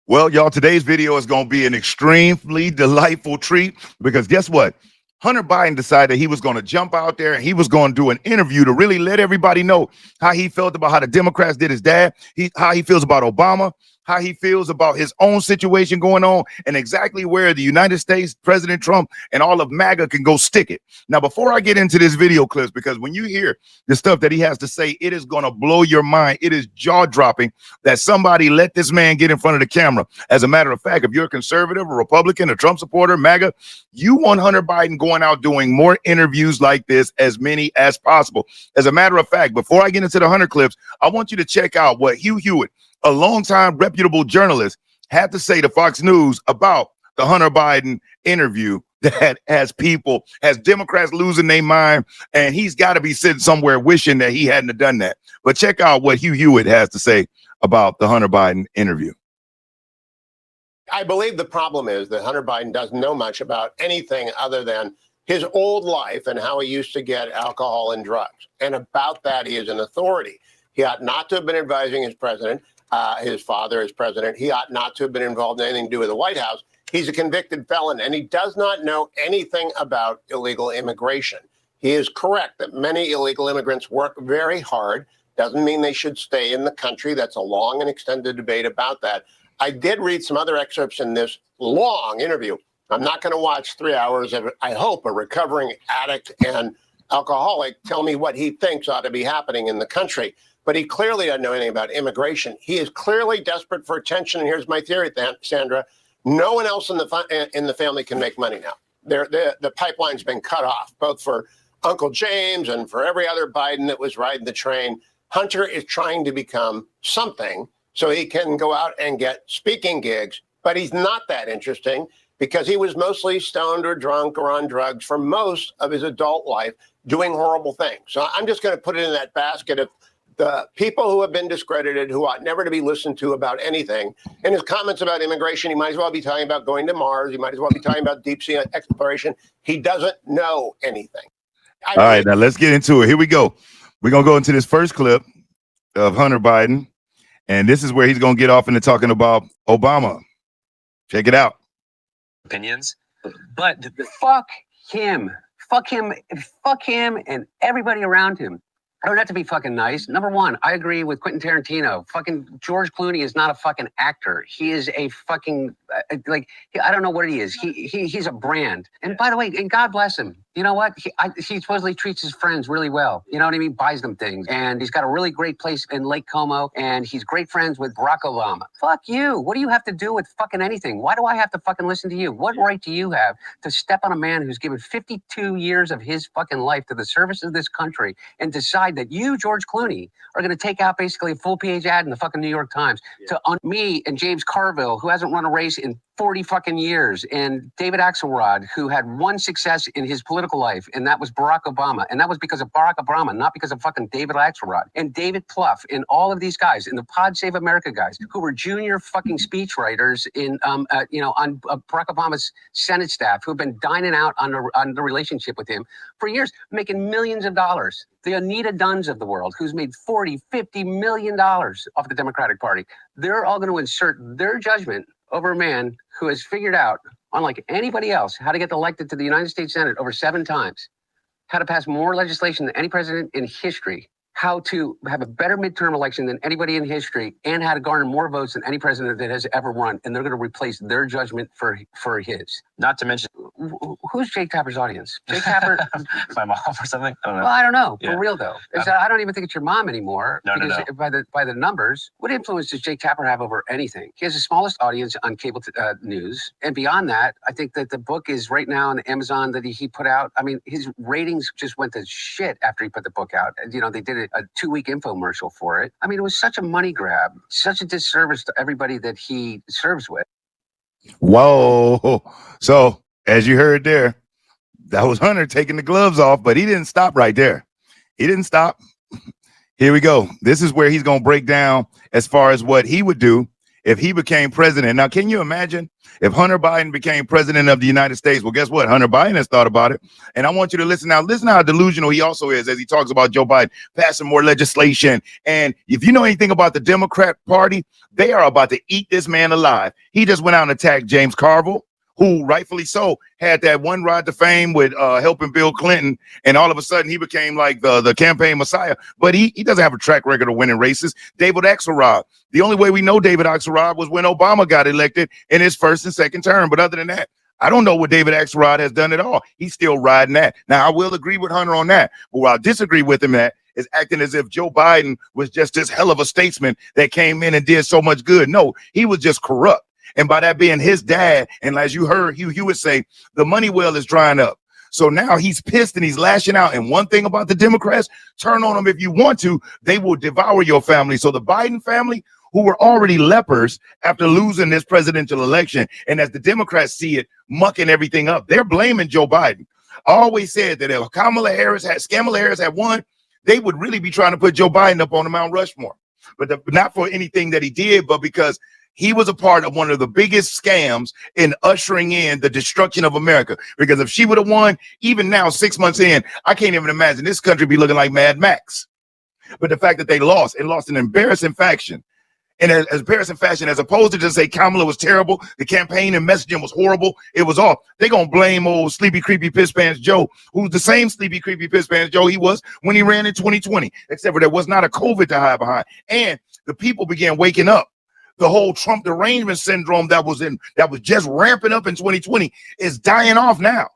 Well, y'all, today's video is going to be an extremely delightful treat because guess what? Hunter Biden decided he was going to jump out there and he was going to do an interview to really let everybody know how he felt about how the Democrats did his dad, how he feels about Obama, how he feels about his own situation going on, and exactly where the United States, President Trump, and all of MAGA can go stick it. Now, before I get into this video clips, because when you hear the stuff that he has to say, it is going to blow your mind. It is jaw-dropping that somebody let this man get in front of the camera. As a matter of fact, if you're a conservative, a Republican, a Trump supporter, MAGA, you want Hunter Biden going out doing more interviews like this, as many as possible. As a matter of fact, before I get into the Hunter clips, I want you to check out what Hugh Hewitt, a longtime reputable journalist, had to say to Fox News about the Hunter Biden interview that has Democrats losing their mind, and he's got to be sitting somewhere wishing that he hadn't have done that. But check out what Hugh Hewitt has to say about the Hunter Biden interview. I believe the problem is that Hunter Biden doesn't know much about anything other than his old life and how he used to get alcohol and drugs. And about that, he is an authority. He ought not to have been advising his president. His father is president. He ought not to have been involved in anything to do with the White House. He's a convicted felon, and he does not know anything about illegal immigration. He is correct that many illegal immigrants work very hard. Doesn't mean they should stay in the country. That's a long and extended debate about that. I did read some other excerpts in this long interview. I'm not going to watch 3 hours of, I hope, a recovering addict and alcoholic tell me what he thinks ought to be happening in the country. But he clearly doesn't know anything about immigration. He is clearly desperate for attention. And here's my theory, Sandra. No one else in the family can make money now. The pipeline's been cut off, both for Uncle James and for every other Biden that was riding the train. Hunter is trying to become something so he can go out and get speaking gigs. But he's not that interesting because he was mostly stoned or drunk or on drugs for most of his adult life doing horrible things. So I'm just going to put it in that basket of the people who have been discredited, who ought never to be listened to about anything. In his comments about immigration, he might as well be talking about going to Mars. He might as well be talking about deep sea exploration. He doesn't know anything. All right, now let's get into it. Here we go. We're going to go into this first clip of Hunter Biden, and this is where he's going to get off into talking about Obama. Check it out. Opinions, but fuck him. Fuck him and everybody around him. I don't have to be fucking nice. Number one, I agree with Quentin Tarantino. Fucking George Clooney is not a fucking actor. He is a fucking, I don't know what he is. He's a brand. And by the way, and God bless him. You know what? He supposedly treats his friends really well. You know what I mean? Buys them things. And he's got a really great place in Lake Como. And he's great friends with Barack Obama. Fuck you. What do you have to do with fucking anything? Why do I have to fucking listen to you? What right do you have to step on a man who's given 52 years of his fucking life to the service of this country and decide that you, George Clooney, are going to take out basically a full-page ad in the fucking New York Times to me and James Carville, who hasn't run a race in 40 fucking years, and David Axelrod, who had one success in his political life, and that was Barack Obama. And that was because of Barack Obama, not because of fucking David Axelrod. And David Plouffe, and all of these guys, and the Pod Save America guys, who were junior fucking speechwriters in, on Barack Obama's Senate staff, who've been dining out on the relationship with him for years, making millions of dollars. The Anita Dunns of the world, who's made $40, $50 million off the Democratic Party. They're all going to insert their judgment over a man who has figured out, unlike anybody else, how to get elected to the United States Senate over 7 times, how to pass more legislation than any president in history, how to have a better midterm election than anybody in history, and how to garner more votes than any president that has ever run. And they're going to replace their judgment for his. Not to mention, who's Jake Tapper's audience? Jake Tapper, my mom or something. I don't know. Well, I don't know. Yeah. For real though, I don't even think it's your mom anymore. No. By the numbers, what influence does Jake Tapper have over anything? He has the smallest audience on cable news, and beyond that, I think that the book is right now on Amazon that he put out. I mean, his ratings just went to shit after he put the book out. You know, they did a 2-week infomercial for it. I mean, it was such a money grab, such a disservice to everybody that he serves with. Whoa. So, as you heard there, that was Hunter taking the gloves off, but he didn't stop right there. He didn't stop. Here we go. This is where he's going to break down as far as what he would do if he became president. Now, can you imagine if Hunter Biden became president of the United States? Well, guess what? Hunter Biden has thought about it. And I want you to listen now. Listen how delusional he also is as he talks about Joe Biden passing more legislation. And if you know anything about the Democrat Party, they are about to eat this man alive. He just went out and attacked James Carville, who rightfully so had that one ride to fame with helping Bill Clinton, and all of a sudden he became like the campaign messiah. But he doesn't have a track record of winning races. David Axelrod. The only way we know David Axelrod was when Obama got elected in his first and second term. But other than that, I don't know what David Axelrod has done at all. He's still riding that. Now, I will agree with Hunter on that. But where I disagree with him at is acting as if Joe Biden was just this hell of a statesman that came in and did so much good. No, he was just corrupt. And by that being his dad, and as you heard Hugh Hewitt say, the money well is drying up. So now he's pissed and he's lashing out. And one thing about the Democrats, turn on them if you want to, they will devour your family. So the Biden family, who were already lepers after losing this presidential election, and as the Democrats see it, mucking everything up, they're blaming Joe Biden. I always said that if Kamala Harris had won, they would really be trying to put Joe Biden up on the Mount Rushmore. But not for anything that he did, but because he was a part of one of the biggest scams in ushering in the destruction of America. Because if she would have won, even now, 6 months in, I can't even imagine this country be looking like Mad Max. But the fact that they lost, and lost in embarrassing fashion, and as embarrassing fashion, as opposed to just say Kamala was terrible, the campaign and messaging was horrible, it was off. They're going to blame old sleepy, creepy, piss pants Joe, who's the same sleepy, creepy, piss pants Joe he was when he ran in 2020, except for there was not a COVID to hide behind. And the people began waking up. The whole Trump derangement syndrome that was just ramping up in 2020 is dying off now.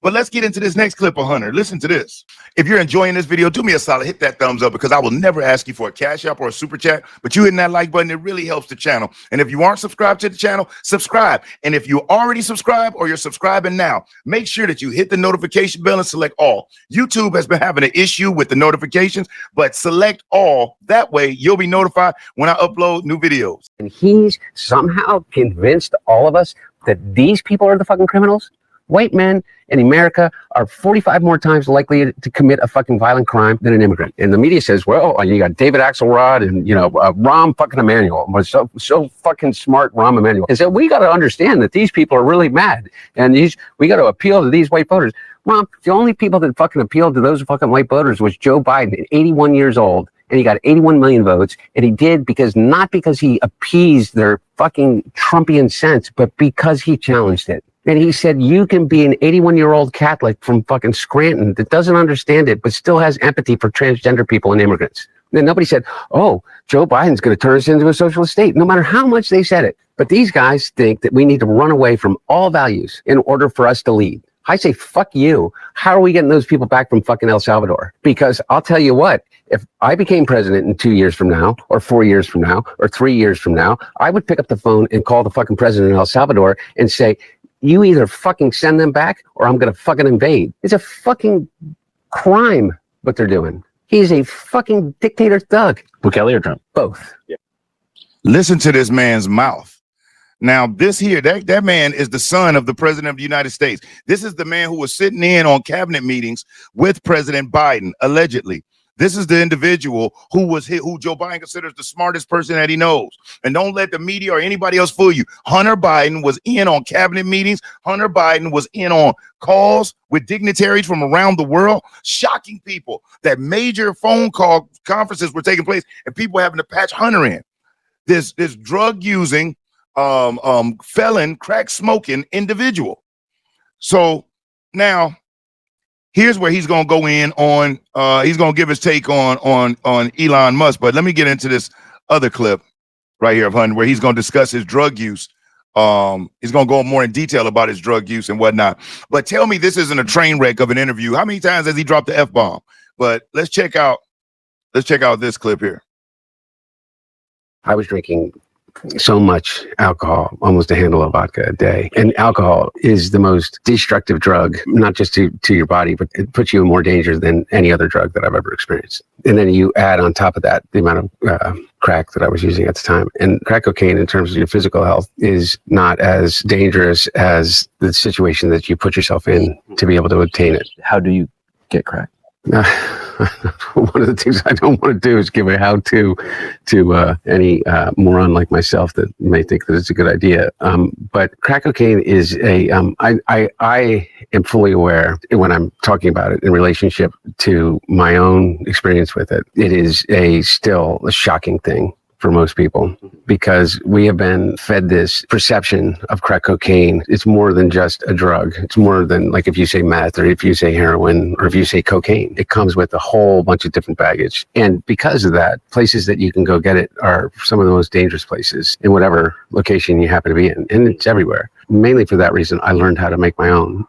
But let's get into this next clip of Hunter. Listen to this. If you're enjoying this video, do me a solid, hit that thumbs up, because I will never ask you for a cash app or a super chat, but you hitting that like button, it really helps the channel. And if you aren't subscribed to the channel, subscribe. And if you already subscribed or you're subscribing now, make sure that you hit the notification bell and select all. YouTube has been having an issue with the notifications, but select all. That way you'll be notified when I upload new videos. And he's somehow convinced all of us that these people are the fucking criminals. White men in America are 45 more times likely to commit a fucking violent crime than an immigrant. And the media says, well, you got David Axelrod and, Rahm fucking Emanuel. Was so fucking smart, Rahm Emanuel. And so we got to understand that these people are really mad. And we got to appeal to these white voters. Rahm, the only people that fucking appealed to those fucking white voters was Joe Biden, 81 years old. And he got 81 million votes. And he did not because he appeased their fucking Trumpian sense, but because he challenged it. And he said, you can be an 81-year-old Catholic from fucking Scranton that doesn't understand it, but still has empathy for transgender people and immigrants. And then nobody said, oh, Joe Biden's going to turn us into a socialist state, no matter how much they said it. But these guys think that we need to run away from all values in order for us to lead. I say, fuck you. How are we getting those people back from fucking El Salvador? Because I'll tell you what, if I became president in 2 years from now, or 4 years from now, or 3 years from now, I would pick up the phone and call the fucking president of El Salvador and say, you either fucking send them back or I'm going to fucking invade. It's a fucking crime what they're doing. He's a fucking dictator thug. Bukele or Trump? Both. Yeah. Listen to this man's mouth. Now, this here, that man is the son of the president of the United States. This is the man who was sitting in on cabinet meetings with President Biden, allegedly. This is the individual who Joe Biden considers the smartest person that he knows. And don't let the media or anybody else fool you. Hunter Biden was in on cabinet meetings. Hunter Biden was in on calls with dignitaries from around the world, shocking people that major phone call conferences were taking place and people were having to patch Hunter in. This drug using, felon, crack smoking individual. So now, here's where he's going to go in on, he's going to give his take on Elon Musk. But let me get into this other clip right here of Hunter, where he's going to discuss his drug use. He's going to go more in detail about his drug use and whatnot. But tell me this isn't a train wreck of an interview. How many times has he dropped the F-bomb? But let's check out this clip here. I was drinking so much alcohol, almost a handle of vodka a day. And alcohol is the most destructive drug, not just to your body, but it puts you in more danger than any other drug that I've ever experienced. And then you add on top of that the amount of crack that I was using at the time. And crack cocaine, in terms of your physical health, is not as dangerous as the situation that you put yourself in to be able to obtain it. How do you get crack? one of the things I don't want to do is give a how-to to any moron like myself that may think that it's a good idea. But crack cocaine is a, I am fully aware when I'm talking about it in relationship to my own experience with it. It is still a shocking thing for most people, because we have been fed this perception of crack cocaine. It's more than just a drug. It's more than, like, if you say meth or if you say heroin or if you say cocaine, it comes with a whole bunch of different baggage. And because of that, places that you can go get it are some of the most dangerous places in whatever location you happen to be in. And it's everywhere. Mainly for that reason, I learned how to make my own.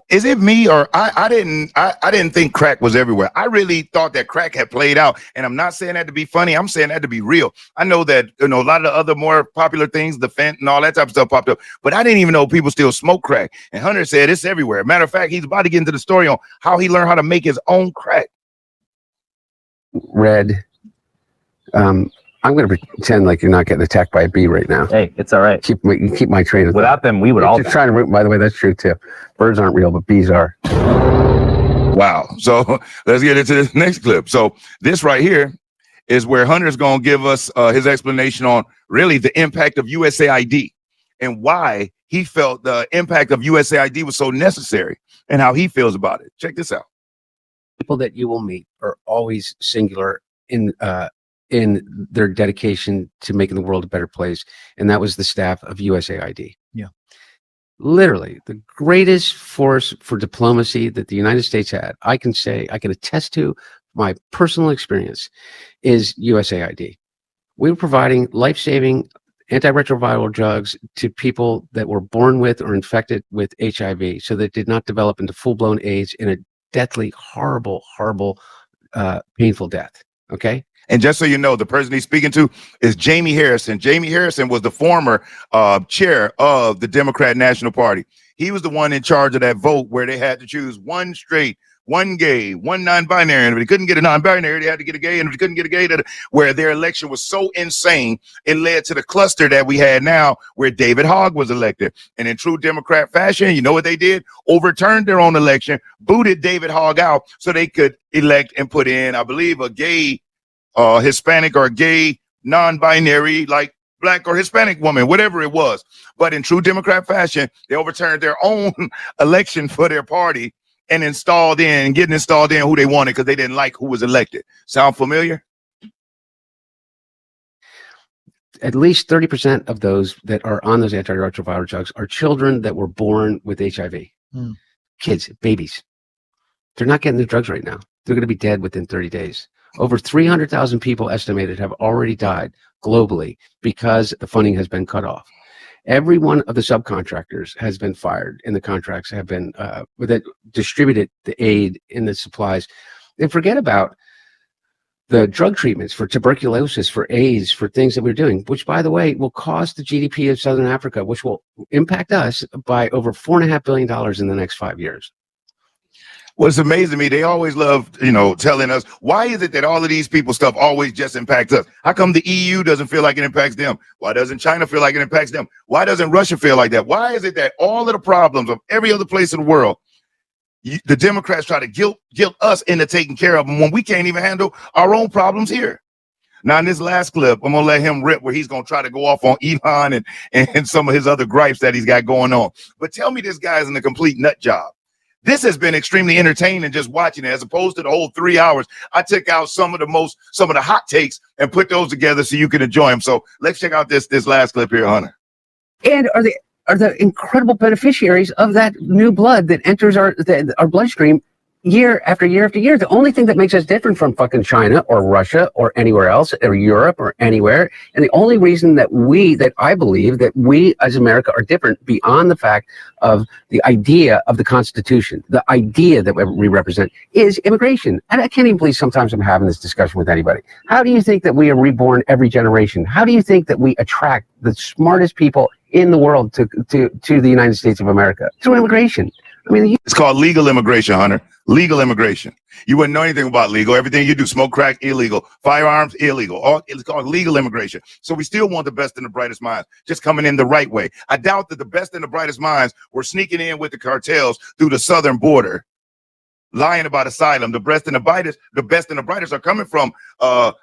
Is it me, or I didn't think crack was everywhere. I really thought that crack had played out, and I'm not saying that to be funny. I'm saying that to be real. I know that, you know, a lot of the other more popular things, the fent and all that type of stuff popped up, but I didn't even know people still smoke crack. And Hunter said it's everywhere. Matter of fact, he's about to get into the story on how he learned how to make his own crack. Red. I'm going to pretend like you're not getting attacked by a bee right now. Hey, it's all right. Keep my train of thought. Without them, we would all. Just trying to. By the way, that's true too. Birds aren't real, but bees are. Wow. So let's get into this next clip. So this right here is where Hunter's going to give us his explanation on really the impact of USAID and why he felt the impact of USAID was so necessary and how he feels about it. Check this out. People that you will meet are always singular in their dedication to making the world a better place, and that was the staff of USAID. Yeah. Literally the greatest force for diplomacy that the United States had, I can attest to my personal experience, is USAID. We were providing life-saving antiretroviral drugs to people that were born with or infected with HIV, so that did not develop into full-blown AIDS in a deathly, horrible, painful death. Okay. And just so you know, the person he's speaking to is Jamie Harrison. Jamie Harrison was the former chair of the Democrat National Party. He was the one in charge of that vote where they had to choose one straight, one gay, one non-binary. And if they couldn't get a non-binary, they had to get a gay. And if they couldn't get a gay, where their election was so insane, it led to the cluster that we had now where David Hogg was elected. And in true Democrat fashion, you know what they did? Overturned their own election, booted David Hogg out so they could elect and put in, I believe, a gay Hispanic or gay, non-binary, like black or Hispanic woman, whatever it was. But in true Democrat fashion, they overturned their own election for their party and getting installed in who they wanted because they didn't like who was elected. Sound familiar? At least 30% of those that are on those antiretroviral drugs are children that were born with HIV. Kids, babies. They're not getting the drugs right now. They're going to be dead within 30 days. Over 300,000 people estimated have already died globally because the funding has been cut off. Every one of the subcontractors has been fired, and the contracts have been that distributed the aid and the supplies. And forget about the drug treatments for tuberculosis, for AIDS, for things that we're doing, which, by the way, will cost the GDP of Southern Africa, which will impact us by over $4.5 billion in the next 5 years. What's amazing to me, they always love, telling us, why is it that all of these people stuff always just impacts us? How come the EU doesn't feel like it impacts them? Why doesn't China feel like it impacts them? Why doesn't Russia feel like that? Why is it that all of the problems of every other place in the world, the Democrats try to guilt us into taking care of them when we can't even handle our own problems here? Now, in this last clip, I'm going to let him rip where he's going to try to go off on Elon and some of his other gripes that he's got going on. But tell me this guy's in a complete nut job. This has been extremely entertaining just watching it, as opposed to the whole 3 hours. I took out some of the hot takes and put those together so you can enjoy them. So let's check out this last clip here, Hunter. And are the incredible beneficiaries of that new blood that enters our bloodstream year after year after year. The only thing that makes us different from fucking China or Russia or anywhere else or Europe or anywhere, and the only reason that I believe that we as America are different beyond the fact of the idea of the Constitution, the idea that we represent, is immigration. And I can't even believe sometimes I'm having this discussion with anybody. How do you think that we are reborn every generation? How do you think that we attract the smartest people in the world to the United States of America? Through immigration. I mean, it's called legal immigration, Hunter. Legal immigration. You wouldn't know anything about legal. Everything you do, smoke crack, illegal. Firearms, illegal. It's called legal immigration. So we still want the best and the brightest minds, just coming in the right way. I doubt that the best and the brightest minds were sneaking in with the cartels through the southern border lying about asylum. The best and the brightest are coming from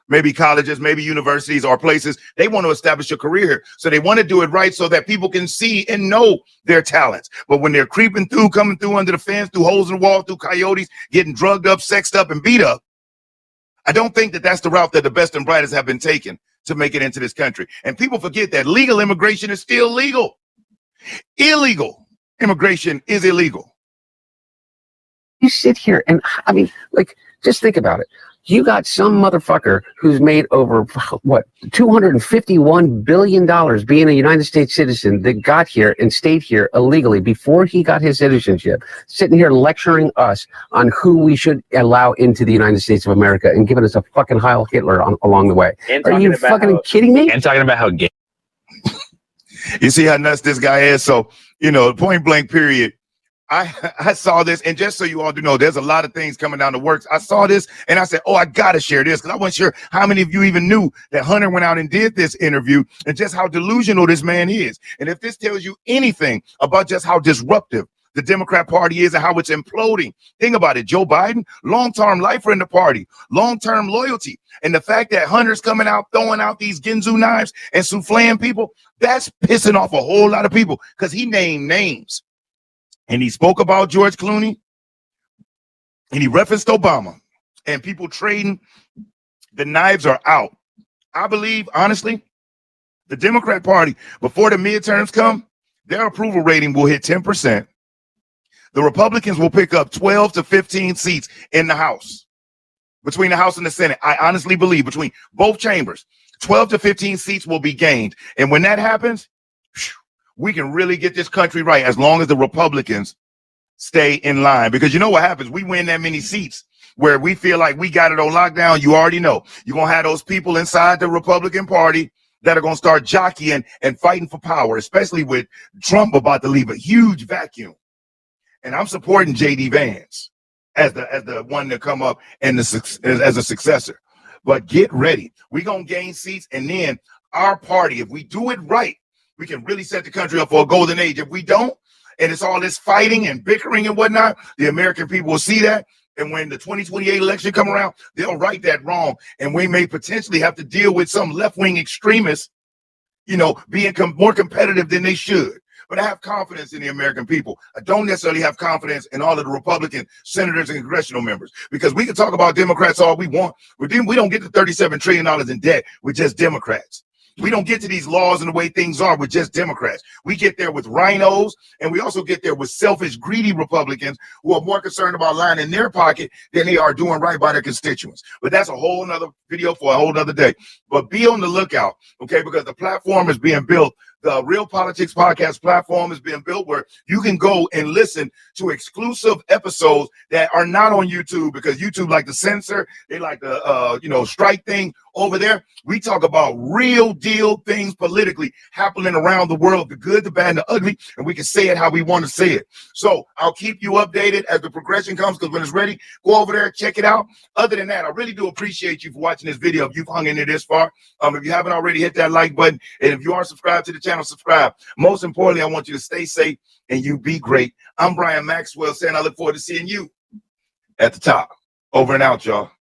maybe colleges, maybe universities or places. They want to establish a career here. So they want to do it right so that people can see and know their talents. But when they're creeping through, coming through under the fence, through holes in the wall, through coyotes, getting drugged up, sexed up, and beat up, I don't think that that's the route that the best and brightest have been taken to make it into this country. And people forget that legal immigration is still legal. Illegal immigration is illegal. You sit here and, I mean, like, just think about it. You got some motherfucker who's made over, what, $251 billion being a United States citizen that got here and stayed here illegally before he got his citizenship, sitting here lecturing us on who we should allow into the United States of America and giving us a fucking Heil Hitler along the way. Are you fucking kidding me? And talking about how gay. You see how nuts this guy is? So, you know, point blank period. I saw this, and just so you all do know, there's a lot of things coming down the works. I saw this, and I said, oh, I got to share this, because I wasn't sure how many of you even knew that Hunter went out and did this interview and just how delusional this man is. And if this tells you anything about just how disruptive the Democrat Party is and how it's imploding, think about it. Joe Biden, long-term lifer in the party, long-term loyalty. And the fact that Hunter's coming out, throwing out these Ginzu knives and souffling people, that's pissing off a whole lot of people, because he named names. And he spoke about George Clooney, and he referenced Obama, and people trading. The knives are out. I believe, honestly, the Democrat Party, before the midterms come, their approval rating will hit 10%. The Republicans will pick up 12 to 15 seats in the House, between the House and the Senate. I honestly believe between both chambers, 12 to 15 seats will be gained. And when that happens, we can really get this country right, as long as the Republicans stay in line. Because you know what happens? We win that many seats where we feel like we got it on lockdown. You already know. You're going to have those people inside the Republican Party that are going to start jockeying and fighting for power, especially with Trump about to leave a huge vacuum. And I'm supporting J.D. Vance as the one to come up and as a successor. But get ready. We're going to gain seats, and then our party, if we do it right, we can really set the country up for a golden age. If we don't, and it's all this fighting and bickering and whatnot, the American people will see that. And when the 2028 election come around, they'll right that wrong. And we may potentially have to deal with some left-wing extremists, you know, being more competitive than they should. But I have confidence in the American people. I don't necessarily have confidence in all of the Republican senators and congressional members, because we can talk about Democrats all we want, but then we don't get to $37 trillion in debt with just Democrats. We don't get to these laws and the way things are with just Democrats. We get there with rhinos, and we also get there with selfish, greedy Republicans who are more concerned about lining their pocket than they are doing right by their constituents. But that's a whole nother video for a whole nother day. But be on the lookout, okay, because the platform is being built. The Real Politics Podcast platform is being built where you can go and listen to exclusive episodes that are not on YouTube, because YouTube like to censor. They like to, strike thing over there. We talk about real deal things politically happening around the world, the good, the bad, and the ugly, and we can say it how we want to say it. So I'll keep you updated as the progression comes, because when it's ready, go over there, check it out. Other than that, I really do appreciate you for watching this video. If you've hung in there this far, if you haven't already, hit that like button. And if you aren't subscribed to the channel, subscribe. Most importantly, I want you to stay safe and you be great. I'm Brian Maxwell saying I look forward to seeing you at the top. Over and out, y'all.